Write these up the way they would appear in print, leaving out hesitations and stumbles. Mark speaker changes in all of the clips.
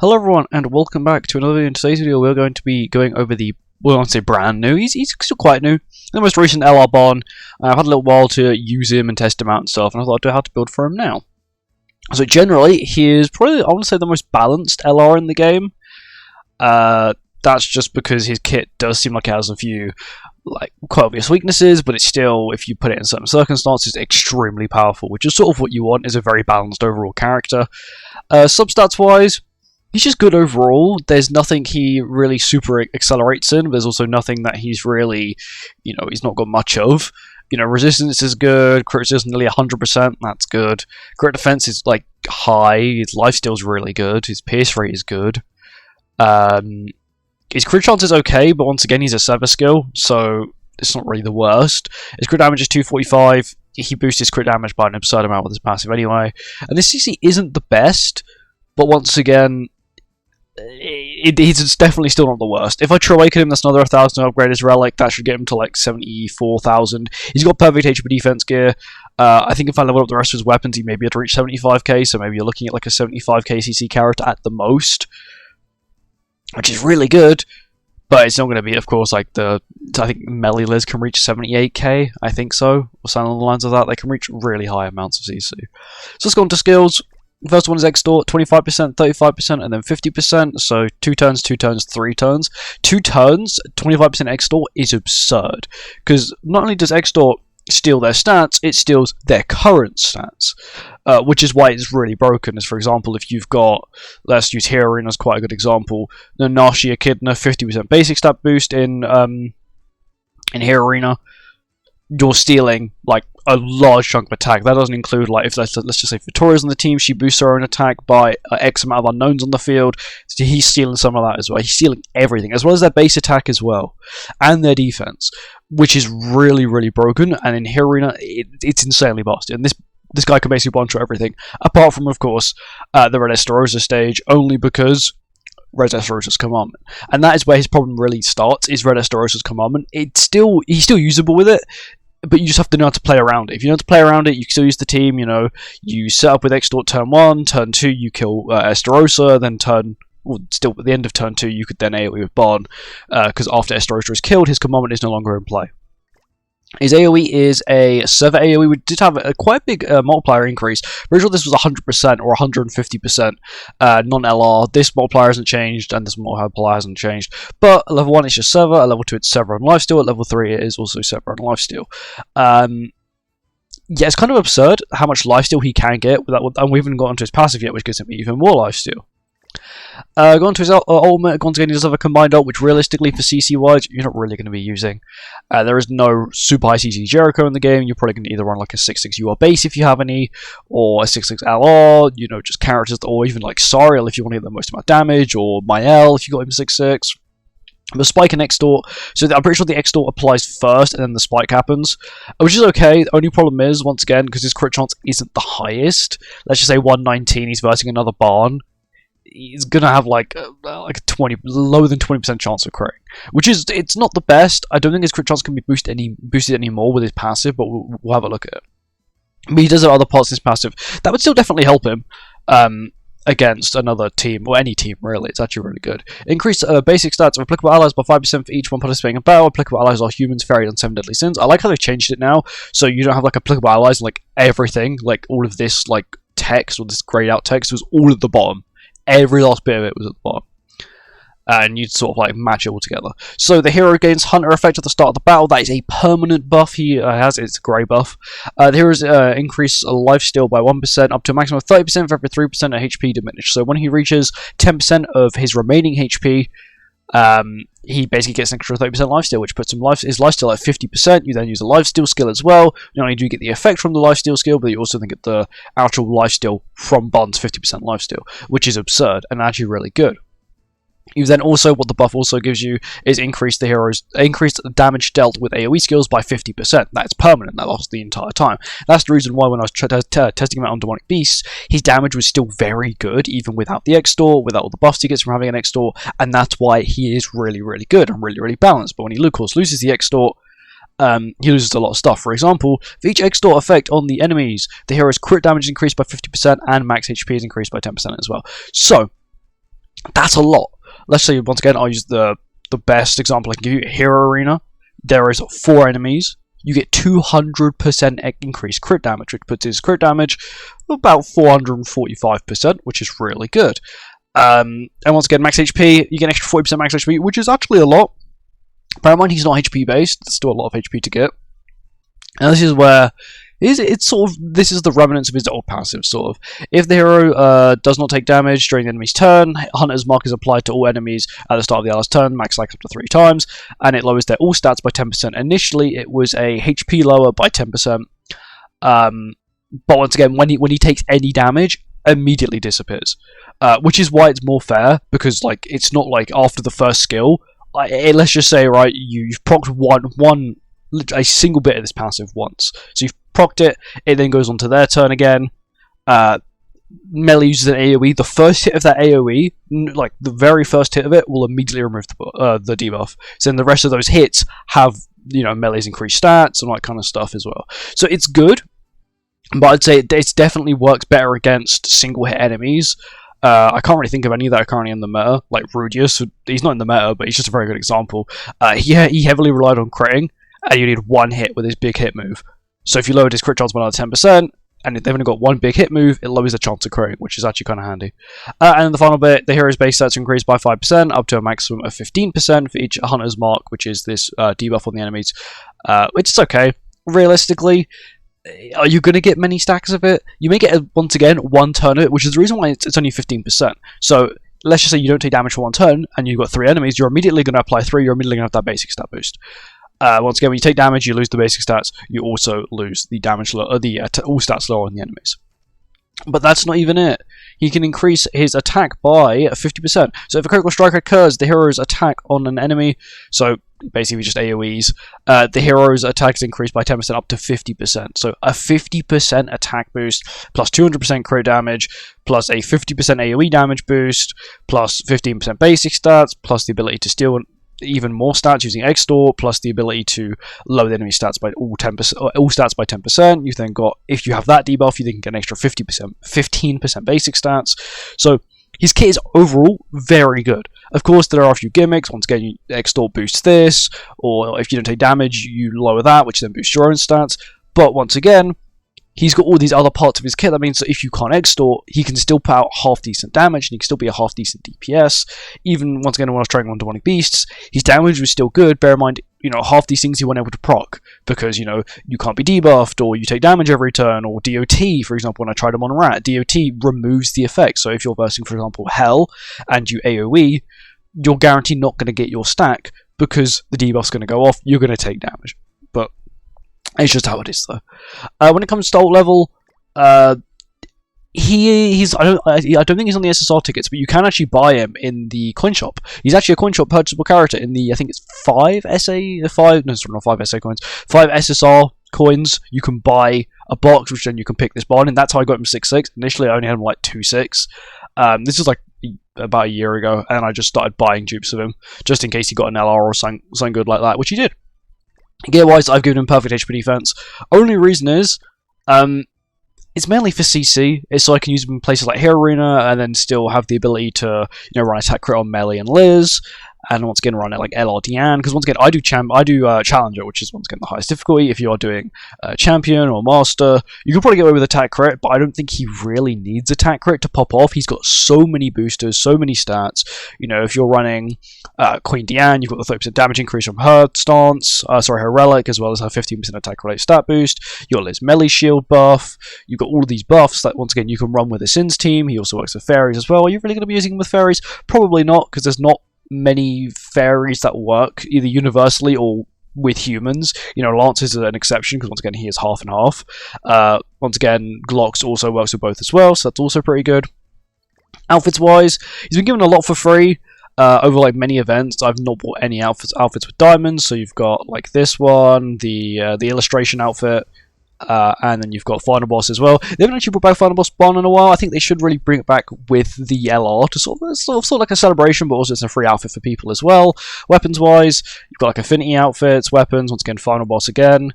Speaker 1: Hello everyone and welcome back to another video. In today's video we're going to be going over the, well I won't say brand new, he's still quite new, the most recent LR Bon. I've had a little while to use him and test him out and stuff, and I thought I'd do how to build for him now. So generally he is probably, I want to say, the most balanced LR in the game. That's just because his kit does seem like it has a few quite obvious weaknesses, but it's still, if you put it in certain circumstances, extremely powerful, which is sort of what you want, is a very balanced overall character. Substats wise, he's just good overall. There's nothing he really super accelerates in. There's also nothing that he's really, he's not got much of. Resistance is good. Crit resistance nearly 100%. That's good. Crit defense is high. His lifesteal is really good. His pierce rate is good. His crit chance is okay, but once again he's a sever skill, so it's not really the worst. His crit damage is 245. He boosts his crit damage by an absurd amount with his passive anyway. And this CC isn't the best, but once again, he's definitely still not the worst. If I True Awaken him, that's another 1,000 to upgrade his relic. That should get him to 74,000. He's got perfect HTB defense gear. I think if I level up the rest of his weapons, he may be able to reach 75k, so maybe you're looking at a 75k CC character at the most, which is really good. But it's not going to be, of course, I think melee Liz can reach 78k, I think so, or something along the lines of that. They can reach really high amounts of CC. So let's go on to skills. The first one is Extort, 25%, 35%, and then 50%. So 2 turns, 2 turns, 3 turns. 2 turns, 25% Extort is absurd. Because not only does Extort steal their stats, it steals their current stats. Which is why it's really broken. As for example, if you've got, let's use Hero Arena as quite a good example, the Nashi Echidna 50% basic stat boost in Hero Arena, you're stealing a large chunk of attack. That doesn't include if let's just say Victoria's on the team, she boosts her own attack by X amount of unknowns on the field. So he's stealing some of that as well. He's stealing everything, as well as their base attack as well, and their defense, which is really, really broken. And in Hero Arena, it's insanely busted. And this guy can basically one-shot everything, apart from, of course, the Red Estarossa stage, only because Red Estarossa's commandment. And that is where his problem really starts, is Red Estarossa's commandment. He's still usable with it, but you just have to know how to play around it. If you know how to play around it, you can still use the team. You set up with Extort turn 1, turn 2 you kill Estarossa, then still at the end of turn 2 you could then AoE with Bon, because after Estarossa is killed, his commandment is no longer in play. His AoE is a server AoE. We did have quite a big multiplier increase. Pretty sure this was 100% or 150% non-LR. This multiplier hasn't changed, and this multiplier hasn't changed. But at level 1 it's just server, at level 2 it's server and lifesteal, at level 3 it is also server and lifesteal. Yeah, it's kind of absurd how much lifesteal he can get, and we haven't gotten to his passive yet, which gives him even more lifesteal. Going to his ultimate, once again he does have a combined ult, which realistically for CC wise you're not really going to be using. There is no super high CC Jericho in the game. You're probably going to either run a 6/6 UR base if you have any, or a 6/6 LR, just characters, or even Sariel if you want to get the most amount of damage, or Mael if you got him 6/6. The spike and Extort, so I'm pretty sure the Extort applies first and then the spike happens, which is okay. The only problem is, once again, because his crit chance isn't the highest, let's just say 119, he's versing another Barn, he's gonna have a 20, lower than 20% chance of critting, which is, it's not the best. I don't think his crit chance can be boosted anymore with his passive, but we'll have a look at it. But he does have other parts of his passive that would still definitely help him against another team, or any team really. It's actually really good. Increase basic stats of applicable allies by 5% for each one participating in battle. Applicable allies are humans, fairies, and 7 deadly sins. I like how they've changed it now, so you don't have applicable allies everything, all of this text, or this grayed out text was all at the bottom. Every last bit of it was at the bottom, and you'd sort of match it all together. So the hero gains Hunter effect at the start of the battle. That is a permanent buff he has. It's a grey buff. The heroes increase lifesteal by 1% up to a maximum of 30% for every 3% of HP diminished. So when he reaches 10% of his remaining HP, he basically gets an extra 30% lifesteal, which puts his lifesteal at 50%. You then use a lifesteal skill as well. Not only do you get the effect from the lifesteal skill, but you also then get the actual lifesteal from Bond's 50% lifesteal, which is absurd and actually really good. You then also, what the buff also gives you is increased damage dealt with AoE skills by 50%. That's permanent, that lasts the entire time. That's the reason why when I was testing him out on Demonic Beasts, his damage was still very good, even without the Extort, without all the buffs he gets from having an Extort, and that's why he is really, really good and really, really balanced. But when he, of course, loses the Extort, he loses a lot of stuff. For example, for each Extort effect on the enemies, the hero's crit damage is increased by 50% and max HP is increased by 10% as well. So, That's a lot. Let's say, once again, I'll use the best example I can give you, Hero Arena. There is 4 enemies. You get 200% increased crit damage, which puts his crit damage about 445%, which is really good. And once again, max HP, you get an extra 40% max HP, which is actually a lot. Bear in mind, he's not HP based. There's still a lot of HP to get. And this is where it's sort of, this is the remnants of his old passive, sort of. If the hero does not take damage during the enemy's turn, Hunter's Mark is applied to all enemies at the start of the ally's turn, max like up to 3 times, and it lowers their all stats by 10%. Initially, it was a HP lower by 10%, but once again, when he takes any damage, immediately disappears. Which is why it's more fair, because like it's not like after the first skill, let's just say, right, you've procced a single bit of this passive once. So you've procced it, it then goes on to their turn again. Melee uses an AoE. The first hit of that AoE, like the very first hit of it, will immediately remove the debuff. So then the rest of those hits have, melee's increased stats and all that kind of stuff as well. So it's good, but I'd say it definitely works better against single hit enemies. I can't really think of any that are currently in the meta, like Rudius. He's not in the meta, but he's just a very good example. He heavily relied on critting, and you need 1 hit with his big hit move. So if you lowered his crit chance by another 10%, and they've only got 1 big hit move, it lowers the chance of critting, which is actually kind of handy. And then the final bit, the hero's base stats increase by 5%, up to a maximum of 15% for each Hunter's Mark, which is this debuff on the enemies, which is okay. Realistically, are you going to get many stacks of it? You may get, once again, 1 turn of it, which is the reason why it's only 15%. So let's just say you don't take damage for 1 turn, and you've got 3 enemies, you're immediately going to apply 3, you're immediately going to have that basic stat boost. Once again, when you take damage, you lose the basic stats, you also lose the damage, all stats lower on the enemies. But that's not even it. He can increase his attack by 50%. So if a critical strike occurs, the hero's attack on an enemy, so basically just AoEs, the hero's attack is increased by 10% up to 50%. So a 50% attack boost, plus 200% crit damage, plus a 50% AoE damage boost, plus 15% basic stats, plus the ability to steal even more stats using Extort, plus the ability to lower the enemy stats by all stats by 10%. You've then got, if you have that debuff, you then get an extra 15% basic stats. So his kit is overall very good. Of course, there are a few gimmicks. Once again, Extort boosts this, or if you don't take damage, you lower that, which then boosts your own stats. But once again, he's got all these other parts of his kit. That means that if you can't extort, he can still put out half-decent damage, and he can still be a half-decent DPS. Even, once again, when I was trying on Demonic Beasts, his damage was still good. Bear in mind, half these things he weren't able to proc, because, you can't be debuffed, or you take damage every turn, or DOT, for example, when I tried him on Rat, DOT removes the effect. So if you're versing, for example, Hell, and you AoE, you're guaranteed not going to get your stack, because the debuff's going to go off, you're going to take damage. But it's just how it is, though. When it comes to ult level, he's I don't think he's on the SSR tickets, but you can actually buy him in the coin shop. He's actually a coin shop purchasable character in the, I think it's 5 SSR coins. You can buy a box, which then you can pick this bond, and that's how I got him 6/6. Initially, I only had him like 2/6. This is like about a year ago, and I just started buying dupes of him just in case he got an LR or something good like that, which he did. Gear-wise, I've given him perfect HP defense. Only reason is, it's mainly for CC. It's so I can use him in places like Hero Arena, and then still have the ability to, run attack crit on Melee and Liz, and once again run it like LR Deanne. Because once again, I do Challenger, which is once again the highest difficulty. If you are doing Champion or Master, you can probably get away with attack crit, but I don't think he really needs attack crit to pop off. He's got so many boosters, so many stats. If you're running Queen Deanne, you've got the 30% damage increase from her stance, her relic, as well as her 15% attack related stat boost. You got Liz melee shield buff. You've got all of these buffs that once again you can run with the Sins team. He also works with fairies as well. Are you really going to be using him with fairies? Probably not, because there's not many fairies that work either universally or with humans. Lance is an exception because once again he is half and half. Once again, Glocks also works with both as well, so that's also pretty good. Outfits wise, he's been given a lot for free over like many events. I've not bought any outfits with diamonds, so you've got like this one, the illustration outfit. And then you've got Final Boss as well. They haven't actually brought back Final Boss Spawn in a while. I think they should really bring it back with the LR to sort of like a celebration, but also it's a free outfit for people as well. Weapons wise, you've got like Affinity outfits, weapons, once again Final Boss again.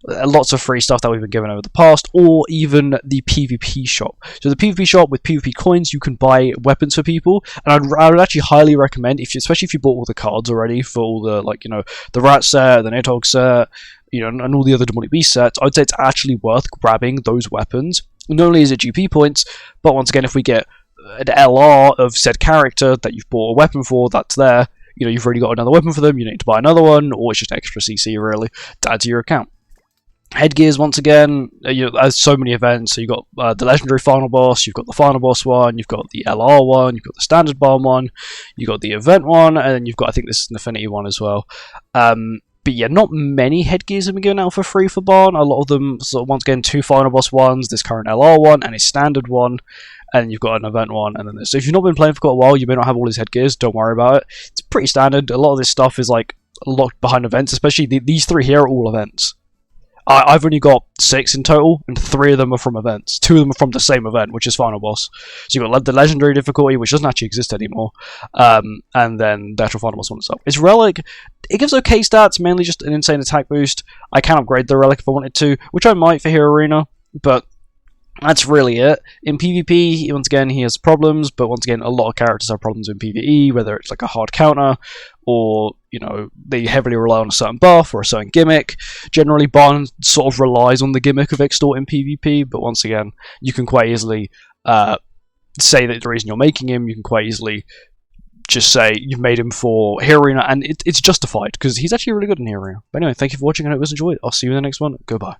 Speaker 1: lots of free stuff that we've been given over the past, or even the PvP shop. So the PvP shop with PvP coins, you can buy weapons for people, and I would actually highly recommend, especially if you bought all the cards already for all the, like, the rat set, the Nidhogg set, and all the other Demonic Beast sets. I would say it's actually worth grabbing those weapons. Not only is it GP points, but once again, if we get an LR of said character that you've bought a weapon for, that's there. You've already got another weapon for them, you need to buy another one, or it's just extra CC, really, to add to your account. Headgears, once again, there's so many events. So you've got the Legendary Final Boss, you've got the Final Boss one, you've got the LR one, you've got the Standard Bomb one, you've got the Event one, and then you've got, I think this is an Affinity one as well. But yeah, not many headgears have been given out for free for Barn. A lot of them, sort of, once again, 2 Final Boss ones, this current LR one, and a Standard one, and you've got an Event one, and then this. So if you've not been playing for quite a while, you may not have all these headgears, don't worry about it. It's pretty standard. A lot of this stuff is like locked behind events, especially these 3 here are all events. I've only got 6 in total, and 3 of them are from events. 2 of them are from the same event, which is Final Boss. So you've got the Legendary difficulty, which doesn't actually exist anymore, and then the actual Final Boss one itself. It's Relic. It gives okay stats, mainly just an insane attack boost. I can upgrade the Relic if I wanted to, which I might for Hero Arena, but that's really it. In PvP, once again, he has problems, but once again, a lot of characters have problems in PvE, whether it's like a hard counter, or, they heavily rely on a certain buff or a certain gimmick. Generally, Barn sort of relies on the gimmick of Extort in PvP, but once again, you can quite easily say that the reason you're making him, you can quite easily just say you've made him for Hero Arena, and it's justified, because he's actually really good in Hero Arena. But anyway, thank you for watching, and I hope you enjoyed. I'll see you in the next one. Goodbye.